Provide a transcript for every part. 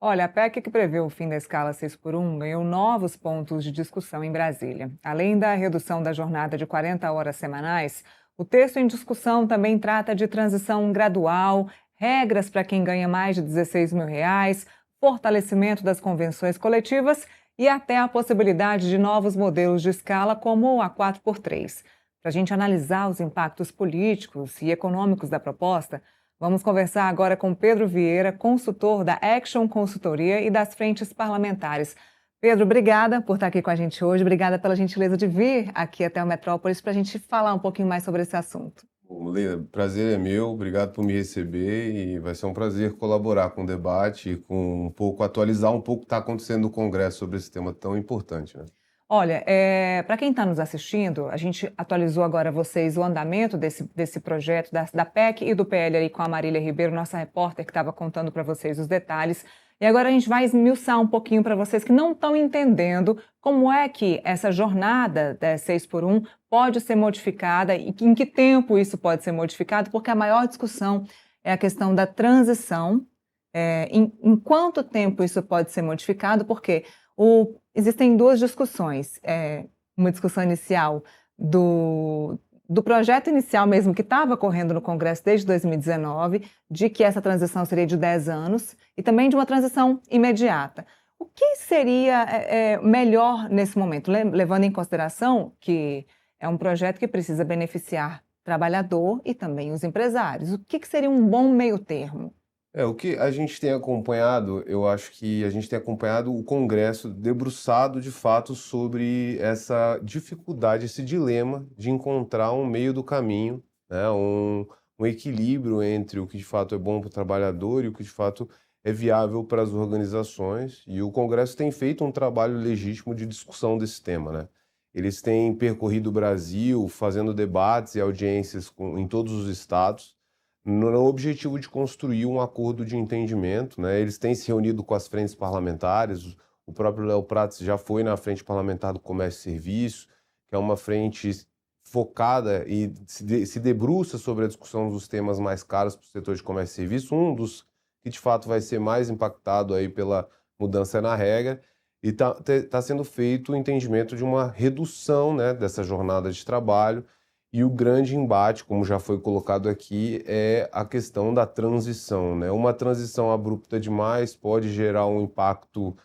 Olha, a PEC que prevê o fim da escala 6 por 1 ganhou novos pontos de discussão em Brasília. Além da redução da jornada de 40 horas semanais, o texto em discussão também trata de transição gradual, regras para quem ganha mais de R$ 16 mil, fortalecimento das convenções coletivas e até a possibilidade de novos modelos de escala, como a 4x3. Para a gente analisar os impactos políticos e econômicos da proposta, vamos conversar agora com Pedro Vieira, consultor da Action Consultoria e das frentes parlamentares. Pedro, obrigada por estar aqui com a gente hoje, obrigada pela gentileza de vir aqui até o Metrópolis para a gente falar um pouquinho mais sobre esse assunto. Bom, Leila, prazer é meu, obrigado por me receber e vai ser um prazer colaborar com o debate e com atualizar um pouco o que está acontecendo no Congresso sobre esse tema tão importante, né? Olha, para quem está nos assistindo, a gente atualizou agora vocês o andamento desse projeto, da PEC e do PL aí com a Marília Ribeiro, nossa repórter que estava contando para vocês os detalhes. E agora a gente vai esmiuçar um pouquinho para vocês que não estão entendendo como é que essa jornada da 6 por 1 pode ser modificada e em que tempo isso pode ser modificado, porque a maior discussão é a questão da transição, em quanto tempo isso pode ser modificado, porque existem duas discussões. Uma discussão inicial do projeto inicial mesmo, que estava correndo no Congresso desde 2019, de que essa transição seria de 10 anos, e também de uma transição imediata. O que seria melhor nesse momento, levando em consideração que é um projeto que precisa beneficiar o trabalhador e também os empresários? O que seria um bom meio termo? O que a gente tem acompanhado, eu acho que a gente tem acompanhado o Congresso debruçado de fato sobre essa dificuldade, esse dilema de encontrar um meio do caminho, né? Um equilíbrio entre o que de fato é bom para o trabalhador e o que de fato é viável para as organizações. E o Congresso tem feito um trabalho legítimo de discussão desse tema, né? Eles têm percorrido o Brasil, fazendo debates e audiências em todos os estados no objetivo de construir um acordo de entendimento, né? Eles têm se reunido com as frentes parlamentares, o próprio Léo Prats já foi na Frente Parlamentar do Comércio e Serviço, que é uma frente focada e se debruça sobre a discussão dos temas mais caros para o setor de comércio e serviço, um dos que de fato vai ser mais impactado aí pela mudança na regra, e tá sendo feito o entendimento de uma redução, né, dessa jornada de trabalho. E o grande embate, como já foi colocado aqui, é a questão da transição, né? Uma transição abrupta demais pode gerar um impacto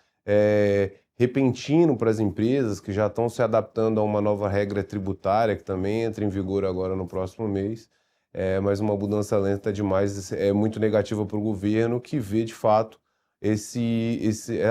repentino para as empresas que já estão se adaptando a uma nova regra tributária, que também entra em vigor agora no próximo mês. Mas uma mudança lenta demais é muito negativa para o governo, que vê, de fato,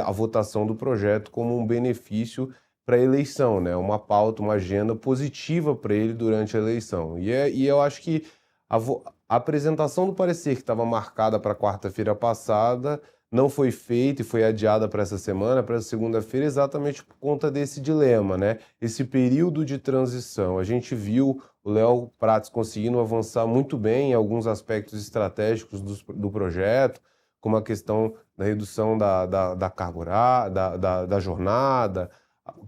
a votação do projeto como um benefício para a eleição, né? Uma pauta, uma agenda positiva para ele durante a eleição. E eu acho que a apresentação do parecer que estava marcada para quarta-feira passada não foi feita e foi adiada para essa semana, para segunda-feira, exatamente por conta desse dilema, né? Esse período de transição. A gente viu o Léo Prats conseguindo avançar muito bem em alguns aspectos estratégicos do projeto, como a questão da redução da carga horária, da jornada,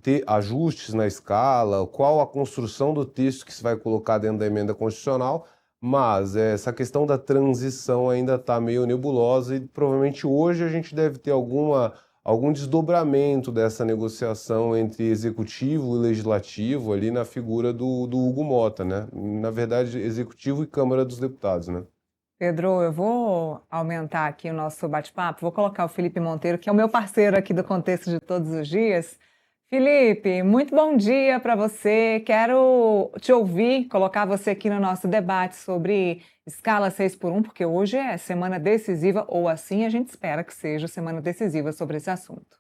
ter ajustes na escala, qual a construção do texto que se vai colocar dentro da emenda constitucional, mas essa questão da transição ainda está meio nebulosa e provavelmente hoje a gente deve ter algum desdobramento dessa negociação entre executivo e legislativo ali na figura do Hugo Mota, né? Na verdade, executivo e Câmara dos Deputados, né? Pedro, eu vou aumentar aqui o nosso bate-papo, vou colocar o Felipe Monteiro, que é o meu parceiro aqui do Contexto de Todos os Dias. Felipe, muito bom dia para você. Quero te ouvir, colocar você aqui no nosso debate sobre escala 6 por 1, porque hoje é semana decisiva, ou assim a gente espera que seja semana decisiva sobre esse assunto.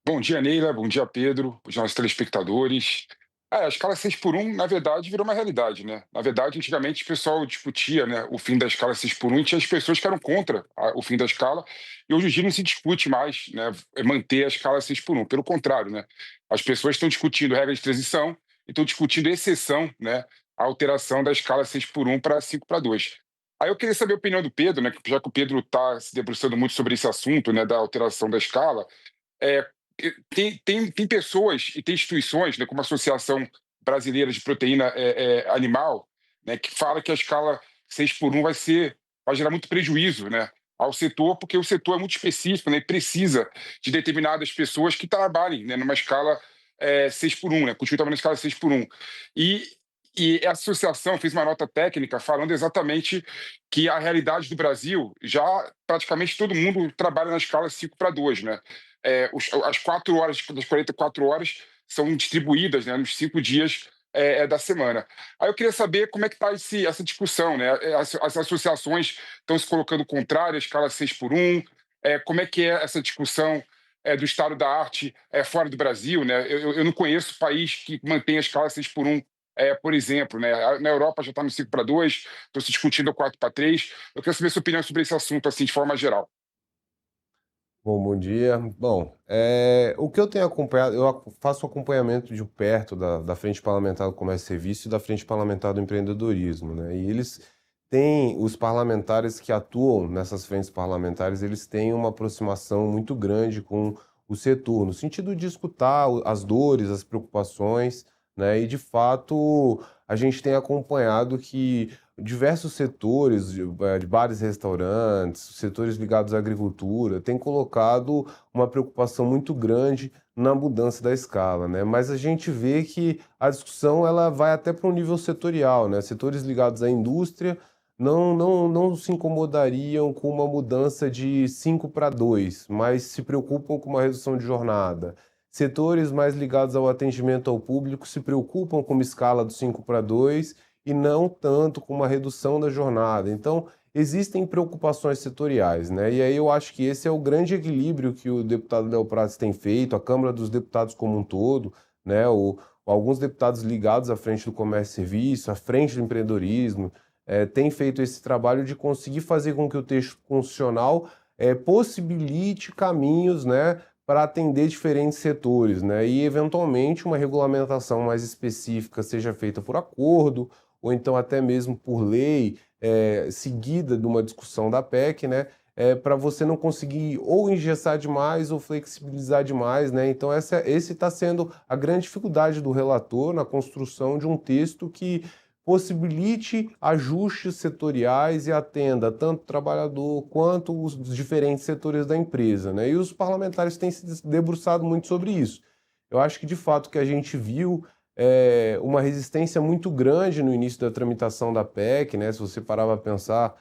Bom dia, Neila. Bom dia, Pedro, os nossos telespectadores. A escala 6 por 1, na verdade, virou uma realidade, né? Na verdade, antigamente o pessoal discutia, né, o fim da escala 6 por 1 e tinha as pessoas que eram contra o fim da escala, e hoje em dia não se discute mais, né, manter a escala 6 por 1. Pelo contrário, né? As pessoas estão discutindo regra de transição e estão discutindo exceção, né, a alteração da escala 6 por 1 para 5 para 2. Aí eu queria saber a opinião do Pedro, né, já que o Pedro está se debruçando muito sobre esse assunto, né, da alteração da escala. É, tem pessoas e tem instituições, né, como a Associação Brasileira de Proteína Animal, né, que fala que a escala 6 por 1 vai gerar muito prejuízo, né, ao setor, porque o setor é muito específico, né, e precisa de determinadas pessoas que trabalhem, né, numa escala 6 por 1, né, continue trabalhando na escala 6 por 1. E, e a associação fez uma nota técnica falando exatamente que a realidade do Brasil, já praticamente todo mundo trabalha na escala 5 para 2, né? As 4 horas, das 44 horas, são distribuídas, né, nos 5 dias da semana. Aí eu queria saber como é que está essa discussão, né? As associações estão se colocando contrárias à escala 6 por 1, como é que é essa discussão do estado da arte fora do Brasil, né? Eu não conheço país que mantém a escala 6 por 1, por exemplo, né? Na Europa já está no 5 para 2, estão se discutindo o 4 para 3. Eu quero saber a sua opinião sobre esse assunto, assim, de forma geral. Bom dia. Bom, o que eu tenho acompanhado, faço acompanhamento de perto da Frente Parlamentar do Comércio e Serviço e da Frente Parlamentar do Empreendedorismo, né? E eles têm, os parlamentares que atuam nessas frentes parlamentares, eles têm uma aproximação muito grande com o setor, no sentido de escutar as dores, as preocupações, né? E de fato, a gente tem acompanhado que diversos setores de bares e restaurantes, setores ligados à agricultura, têm colocado uma preocupação muito grande na mudança da escala, né? Mas a gente vê que a discussão ela vai até para um nível setorial, né? Setores ligados à indústria não se incomodariam com uma mudança de 5 para 2, mas se preocupam com uma redução de jornada. Setores mais ligados ao atendimento ao público se preocupam com uma escala do 5 para 2 e não tanto com uma redução da jornada. Então, existem preocupações setoriais, né? E aí eu acho que esse é o grande equilíbrio que o deputado Léo Prats tem feito, a Câmara dos Deputados como um todo, né? Alguns deputados ligados à frente do comércio e serviço, à frente do empreendedorismo, têm feito esse trabalho de conseguir fazer com que o texto constitucional possibilite caminhos, né, para atender diferentes setores, né? E, eventualmente, uma regulamentação mais específica seja feita por acordo, ou então até mesmo por lei, seguida de uma discussão da PEC, né? Para você não conseguir ou engessar demais ou flexibilizar demais, né? Então, esse está sendo a grande dificuldade do relator na construção de um texto que possibilite ajustes setoriais e atenda tanto o trabalhador quanto os diferentes setores da empresa, né? E os parlamentares têm se debruçado muito sobre isso. Eu acho que, de fato, o que a gente viu uma resistência muito grande no início da tramitação da PEC, né? Se você parar para pensar,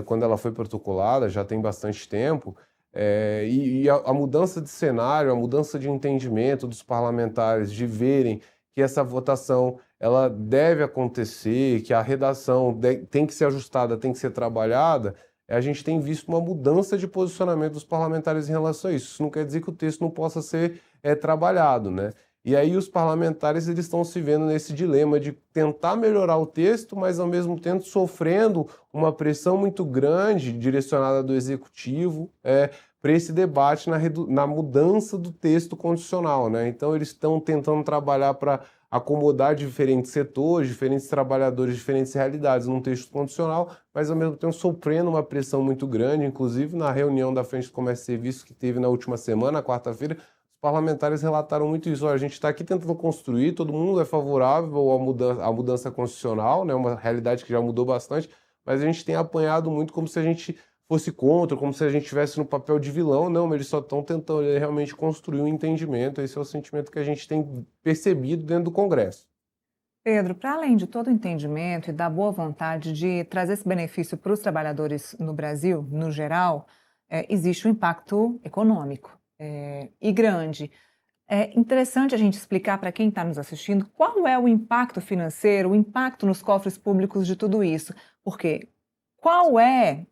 quando ela foi protocolada, já tem bastante tempo, e a mudança de cenário, a mudança de entendimento dos parlamentares de verem que essa votação ela deve acontecer, que a redação tem que ser ajustada, tem que ser trabalhada, a gente tem visto uma mudança de posicionamento dos parlamentares em relação a isso. Isso não quer dizer que o texto não possa ser trabalhado, né? E aí os parlamentares eles estão se vendo nesse dilema de tentar melhorar o texto, mas ao mesmo tempo sofrendo uma pressão muito grande direcionada do executivo para esse debate na mudança do texto constitucional, né? Então eles estão tentando trabalhar para acomodar diferentes setores, diferentes trabalhadores, diferentes realidades num texto constitucional, mas ao mesmo tempo sofrendo uma pressão muito grande, inclusive na reunião da Frente do Comércio e Serviços que teve na última semana, quarta-feira, os parlamentares relataram muito isso. Olha, a gente está aqui tentando construir, todo mundo é favorável à mudança constitucional, né, uma realidade que já mudou bastante, mas a gente tem apanhado muito como se a gente fosse contra, como se a gente estivesse no papel de vilão. Não, mas eles só estão tentando realmente construir um entendimento. Esse é o sentimento que a gente tem percebido dentro do Congresso. Pedro, para além de todo o entendimento e da boa vontade de trazer esse benefício para os trabalhadores no Brasil, no geral, existe um impacto econômico e grande. É interessante a gente explicar para quem está nos assistindo qual é o impacto financeiro, o impacto nos cofres públicos de tudo isso. Porque qual é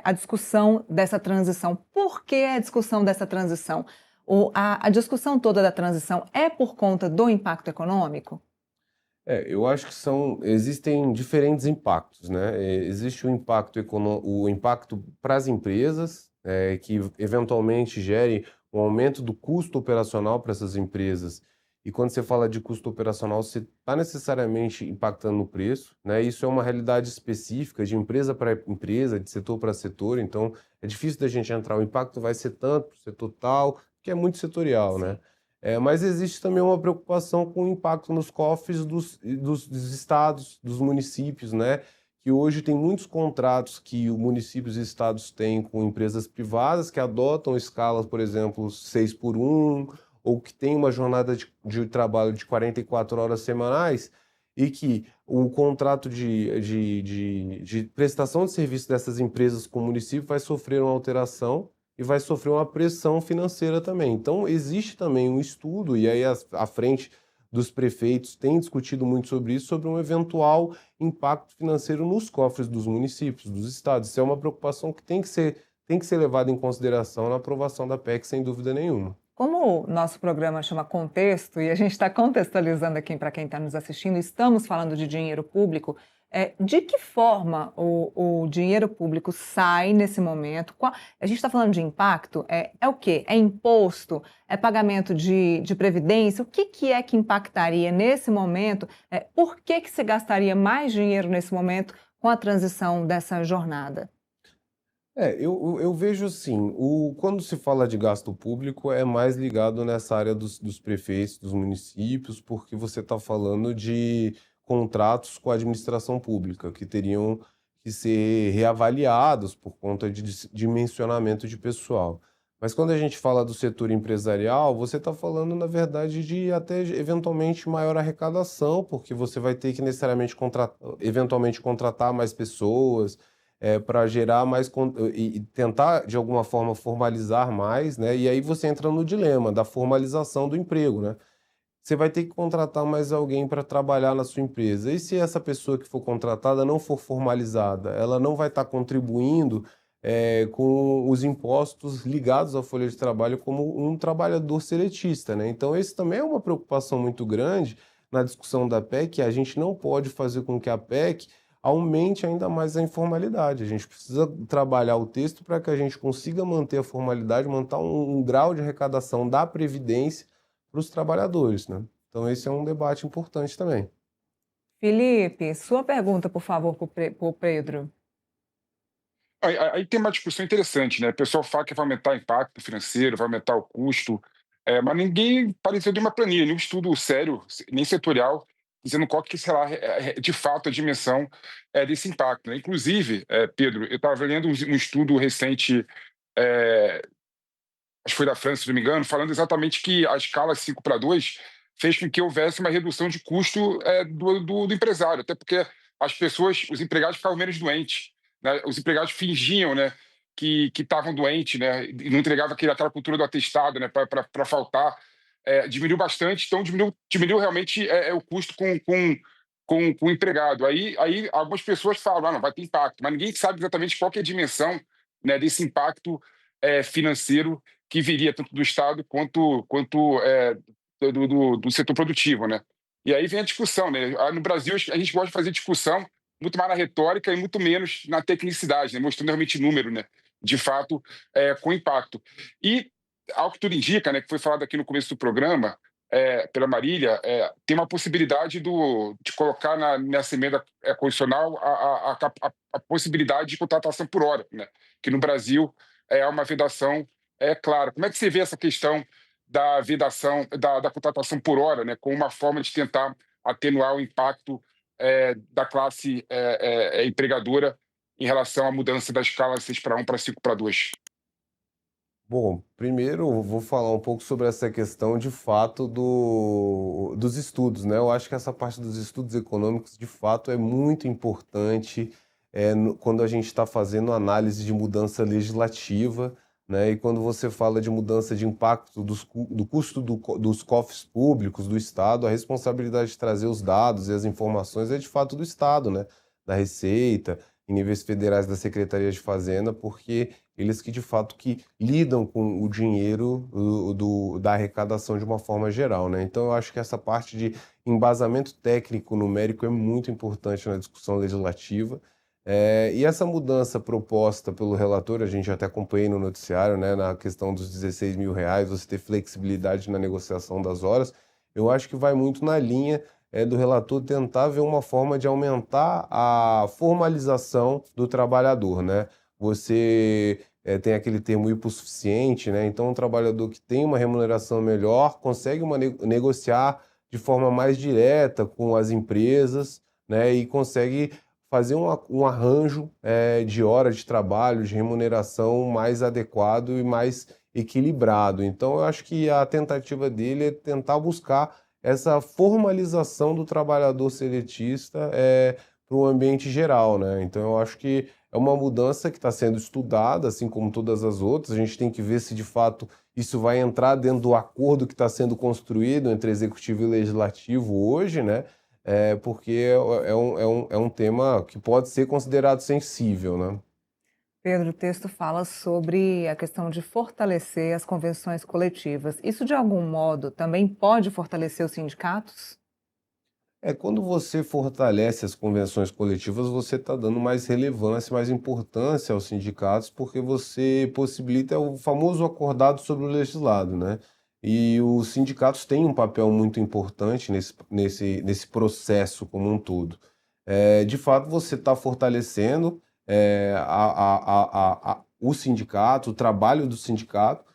a discussão dessa transição? Por que a discussão dessa transição? A discussão toda da transição é por conta do impacto econômico? Eu acho que existem diferentes impactos, né? Existe o impacto para as empresas, que eventualmente gere um aumento do custo operacional para essas empresas. E quando você fala de custo operacional, você está necessariamente impactando no preço, né? Isso é uma realidade específica de empresa para empresa, de setor para setor, então é difícil da gente entrar. O impacto vai ser tanto para o setor tal, que é muito setorial, né? Mas existe também uma preocupação com o impacto nos cofres dos estados, dos municípios, né? que hoje tem muitos contratos que os municípios e estados têm com empresas privadas que adotam escalas, por exemplo, 6 por 1, ou que tem uma jornada de trabalho de 44 horas semanais, e que o contrato de prestação de serviço dessas empresas com o município vai sofrer uma alteração e vai sofrer uma pressão financeira também. Então, existe também um estudo, e aí à frente dos prefeitos tem discutido muito sobre isso, sobre um eventual impacto financeiro nos cofres dos municípios, dos estados. Isso é uma preocupação que tem que ser levada em consideração na aprovação da PEC, sem dúvida nenhuma. Como o nosso programa chama Contexto, e a gente está contextualizando aqui para quem está nos assistindo, estamos falando de dinheiro público, de que forma o dinheiro público sai nesse momento? A gente está falando de impacto, é o quê? É imposto? É pagamento de previdência? O que é que impactaria nesse momento? Por que se gastaria mais dinheiro nesse momento com a transição dessa jornada? Eu vejo assim, quando se fala de gasto público é mais ligado nessa área dos prefeitos, dos municípios, porque você está falando de contratos com a administração pública, que teriam que ser reavaliados por conta de dimensionamento de pessoal. Mas quando a gente fala do setor empresarial, você está falando, na verdade, de até eventualmente maior arrecadação, porque você vai ter que necessariamente eventualmente contratar mais pessoas, para gerar mais e tentar, de alguma forma, formalizar mais, né? E aí você entra no dilema da formalização do emprego, né? Você vai ter que contratar mais alguém para trabalhar na sua empresa. E se essa pessoa que for contratada não for formalizada, ela não vai estar contribuindo com os impostos ligados à folha de trabalho como um trabalhador seletista, né? Então, esse também é uma preocupação muito grande na discussão da PEC. A gente não pode fazer com que a PEC aumente ainda mais a informalidade. A gente precisa trabalhar o texto para que a gente consiga manter a formalidade, manter um grau de arrecadação da Previdência para os trabalhadores, né? Então, esse é um debate importante também. Felipe, sua pergunta, por favor, para o Pedro. Aí tem uma discussão interessante, né? O pessoal fala que vai aumentar o impacto financeiro, vai aumentar o custo, mas ninguém pareceu de uma planilha, nenhum estudo sério, nem setorial, dizendo qual que será de fato a dimensão desse impacto, né? Inclusive, Pedro, eu estava lendo um estudo recente, acho que foi da França, se não me engano, falando exatamente que a escala 5 para 2 fez com que houvesse uma redução de custo do empresário, até porque os empregados ficavam menos doentes, né? Os empregados fingiam, né, que estavam doentes, né, e não entregavam aquela cultura do atestado, né, para faltar. Diminuiu bastante, então diminuiu realmente o custo com o empregado. Aí algumas pessoas falam, não, vai ter impacto, mas ninguém sabe exatamente qual que é a dimensão, né, desse impacto financeiro que viria tanto do Estado quanto do setor produtivo, né? E aí vem a discussão, né? No Brasil, a gente gosta de fazer discussão muito mais na retórica e muito menos na tecnicidade, né? Mostrando realmente número, né? De fato, com impacto. E, ao que tudo indica, né, que foi falado aqui no começo do programa, pela Marília, tem uma possibilidade de colocar nessa emenda constitucional a possibilidade de contratação por hora, né? Que no Brasil é uma vedação clara. Como é que você vê essa questão da vedação, da contratação por hora, né, como uma forma de tentar atenuar o impacto da classe empregadora em relação à mudança da escala 6 para 1 para 5 para 2? Bom, primeiro eu vou falar um pouco sobre essa questão de fato dos estudos, né? Eu acho que essa parte dos estudos econômicos de fato é muito importante quando a gente está fazendo análise de mudança legislativa, né? E quando você fala de mudança de impacto do custo dos cofres públicos do Estado, a responsabilidade de trazer os dados e as informações é de fato do Estado, né? Da Receita, em níveis federais da Secretaria de Fazenda, porque eles que de fato que lidam com o dinheiro da arrecadação de uma forma geral, né? Então eu acho que essa parte de embasamento técnico numérico é muito importante na discussão legislativa. E essa mudança proposta pelo relator, a gente até acompanhei no noticiário, né, na questão dos R$ 16.000, você ter flexibilidade na negociação das horas, eu acho que vai muito na linha do relator tentar ver uma forma de aumentar a formalização do trabalhador, né? Você tem aquele termo hipossuficiente, né? Então, um trabalhador que tem uma remuneração melhor consegue negociar de forma mais direta com as empresas, né? E consegue fazer um arranjo de hora de trabalho, de remuneração mais adequado e mais equilibrado. Então, eu acho que a tentativa dele é tentar buscar essa formalização do trabalhador seletista para o ambiente geral, né? Então, eu acho que é uma mudança que está sendo estudada, assim como todas as outras. A gente tem que ver se, de fato, isso vai entrar dentro do acordo que está sendo construído entre Executivo e Legislativo hoje, né? Porque é um tema que pode ser considerado sensível, né? Pedro, o texto fala sobre a questão de fortalecer as convenções coletivas. Isso, de algum modo, também pode fortalecer os sindicatos? Quando você fortalece as convenções coletivas, você está dando mais relevância, mais importância aos sindicatos, porque você possibilita o famoso acordado sobre o legislado, né? E os sindicatos têm um papel muito importante nesse processo como um todo. De fato, você está fortalecendo o sindicato, o trabalho do sindicato,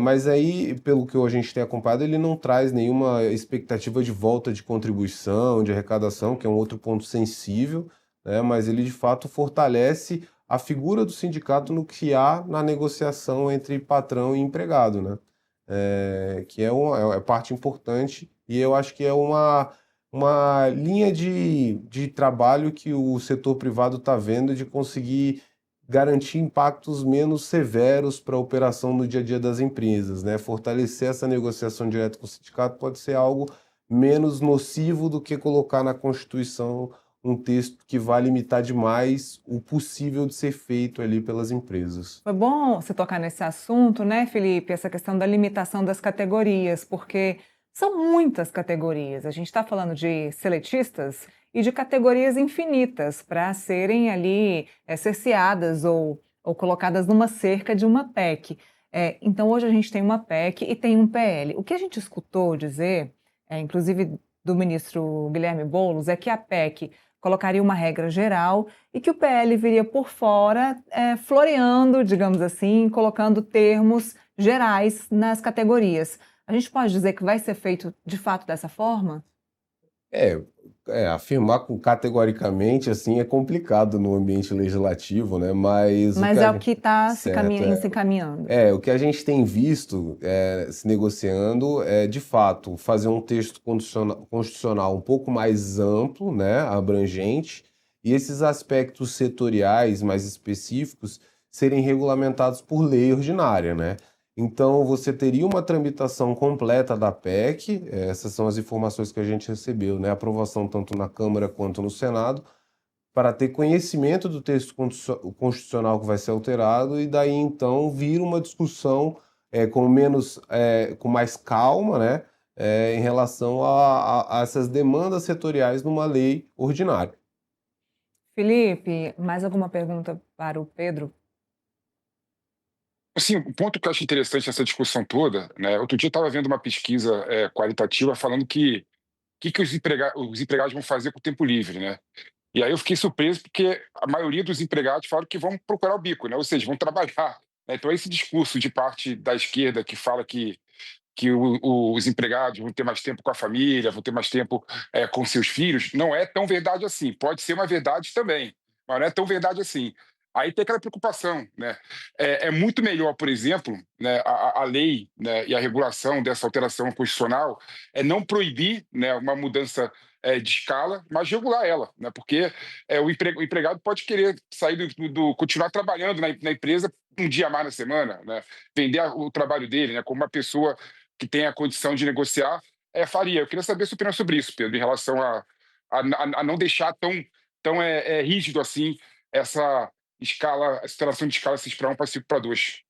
mas aí, pelo que a gente tem acompanhado, ele não traz nenhuma expectativa de volta de contribuição, de arrecadação, que é um outro ponto sensível, né? Mas ele de fato fortalece a figura do sindicato no que há na negociação entre patrão e empregado, né? Que é parte importante e eu acho que é uma linha de trabalho que o setor privado está vendo de conseguir garantir impactos menos severos para a operação no dia a dia das empresas, né? Fortalecer essa negociação direta com o sindicato pode ser algo menos nocivo do que colocar na Constituição um texto que vai limitar demais o possível de ser feito ali pelas empresas. Foi bom você tocar nesse assunto, né, Felipe? Essa questão da limitação das categorias, porque são muitas categorias. A gente está falando de seletistas e de categorias infinitas para serem ali cerceadas ou colocadas numa cerca de uma PEC. Então, hoje a gente tem uma PEC e tem um PL. O que a gente escutou dizer, inclusive do ministro Guilherme Boulos, é que a PEC colocaria uma regra geral e que o PL viria por fora, floreando, digamos assim, colocando termos gerais nas categorias. A gente pode dizer que vai ser feito de fato dessa forma? É, afirmar categoricamente assim é complicado no ambiente legislativo, né? Mas Mas é o que está se certo, encaminhando. o que a gente tem visto se negociando é, de fato, fazer um texto constitucional um pouco mais amplo, né, abrangente, e esses aspectos setoriais mais específicos serem regulamentados por lei ordinária, né? Então, você teria uma tramitação completa da PEC, essas são as informações que a gente recebeu, né? Aprovação tanto na Câmara quanto no Senado, para ter conhecimento do texto constitucional que vai ser alterado e daí então vir uma discussão com mais calma, né, em relação a essas demandas setoriais numa lei ordinária. Felipe, mais alguma pergunta para o Pedro? Assim, o ponto que eu acho interessante nessa discussão toda, né? Outro dia eu estava vendo uma pesquisa qualitativa falando que os empregados vão fazer com o tempo livre, né? E aí eu fiquei surpreso porque a maioria dos empregados falaram que vão procurar o bico, né? Ou seja, vão trabalhar, né? Então esse discurso de parte da esquerda que fala que os empregados vão ter mais tempo com a família, vão ter mais tempo com seus filhos, não é tão verdade assim. Pode ser uma verdade também, mas não é tão verdade assim. Aí tem aquela preocupação, né? É muito melhor, por exemplo, né, a lei, né, e a regulação dessa alteração constitucional é não proibir, né, uma mudança de escala, mas regular ela, né? Porque o empregado pode querer sair continuar trabalhando na empresa um dia a mais na semana, né? Vender o trabalho dele, né? Como uma pessoa que tem a condição de negociar, faria. Eu queria saber a sua opinião sobre isso, Pedro, em relação a não deixar tão rígido assim essa escala, a situação de escala 6 para 1 para 5 para 2.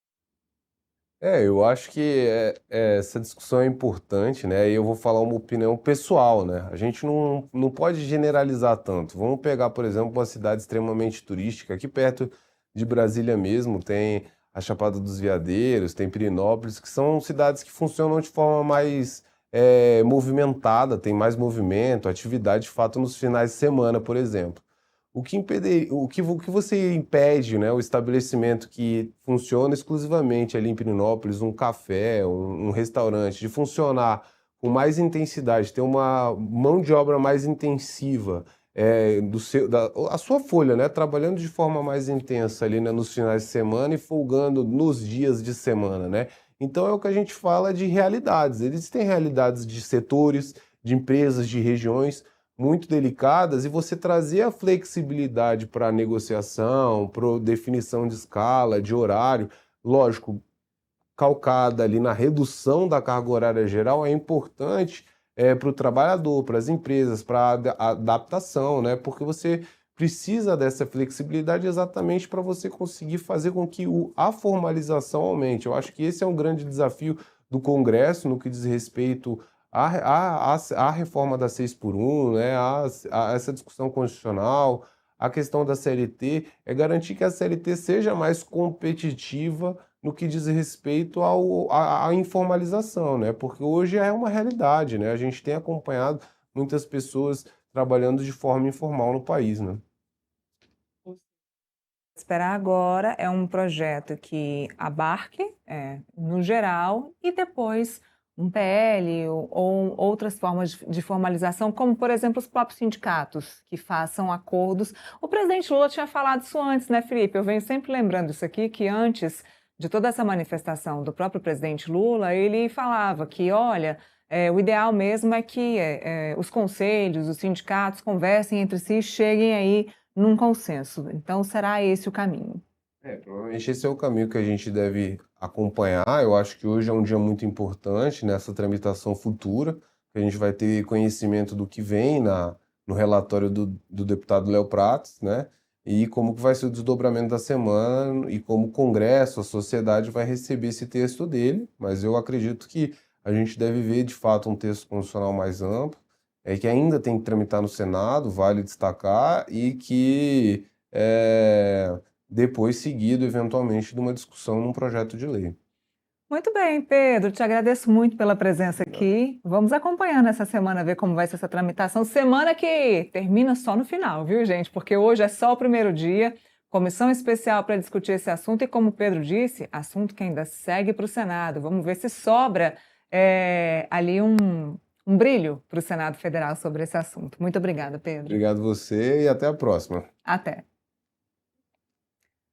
Eu acho que essa discussão é importante, né? E eu vou falar uma opinião pessoal, né? A gente não pode generalizar tanto. Vamos pegar, por exemplo, uma cidade extremamente turística, aqui perto de Brasília mesmo, tem a Chapada dos Veadeiros, tem Pirenópolis, que são cidades que funcionam de forma mais movimentada, tem mais movimento, atividade de fato nos finais de semana, por exemplo. O que você impede, né, o estabelecimento que funciona exclusivamente ali em Pirenópolis, um café, um restaurante, de funcionar com mais intensidade, ter uma mão de obra mais intensiva, a sua folha, né? Trabalhando de forma mais intensa ali, né, nos finais de semana e folgando nos dias de semana, né? Então é o que a gente fala de realidades. Existem realidades de setores, de empresas, de regiões muito delicadas e você trazer a flexibilidade para a negociação, para definição de escala, de horário, lógico, calcada ali na redução da carga horária geral é importante para o trabalhador, para as empresas, para a adaptação, né? Porque você precisa dessa flexibilidade exatamente para você conseguir fazer com que a formalização aumente. Eu acho que esse é um grande desafio do Congresso no que diz respeito à reforma da 6 por 1, né? A essa discussão constitucional, a questão da CLT, é garantir que a CLT seja mais competitiva no que diz respeito à informalização, né? Porque hoje é uma realidade, né? A gente tem acompanhado muitas pessoas trabalhando de forma informal no país, né? Esperar agora é um projeto que abarque, no geral, e depois um PL ou outras formas de formalização, como, por exemplo, os próprios sindicatos, que façam acordos. O presidente Lula tinha falado isso antes, né, Felipe? Eu venho sempre lembrando isso aqui, que antes de toda essa manifestação do próprio presidente Lula, ele falava que, olha, o ideal mesmo é que os conselhos, os sindicatos conversem entre si e cheguem aí num consenso. Então, será esse o caminho? Provavelmente esse é o caminho que a gente deve acompanhar. Eu acho que hoje é um dia muito importante nessa tramitação futura, que a gente vai ter conhecimento do que vem no relatório do deputado Léo Prates, né? E como que vai ser o desdobramento da semana e como o Congresso, a sociedade vai receber esse texto dele. Mas eu acredito que a gente deve ver, de fato, um texto constitucional mais amplo, que ainda tem que tramitar no Senado, vale destacar, e que depois seguido, eventualmente, de uma discussão num projeto de lei. Muito bem, Pedro, te agradeço muito pela presença aqui. Vamos acompanhar nessa semana, ver como vai ser essa tramitação. Semana que termina só no final, viu, gente? Porque hoje é só o primeiro dia, comissão especial para discutir esse assunto e, como o Pedro disse, assunto que ainda segue para o Senado. Vamos ver se sobra ali um brilho para o Senado Federal sobre esse assunto. Muito obrigada, Pedro. Obrigado você e até a próxima. Até.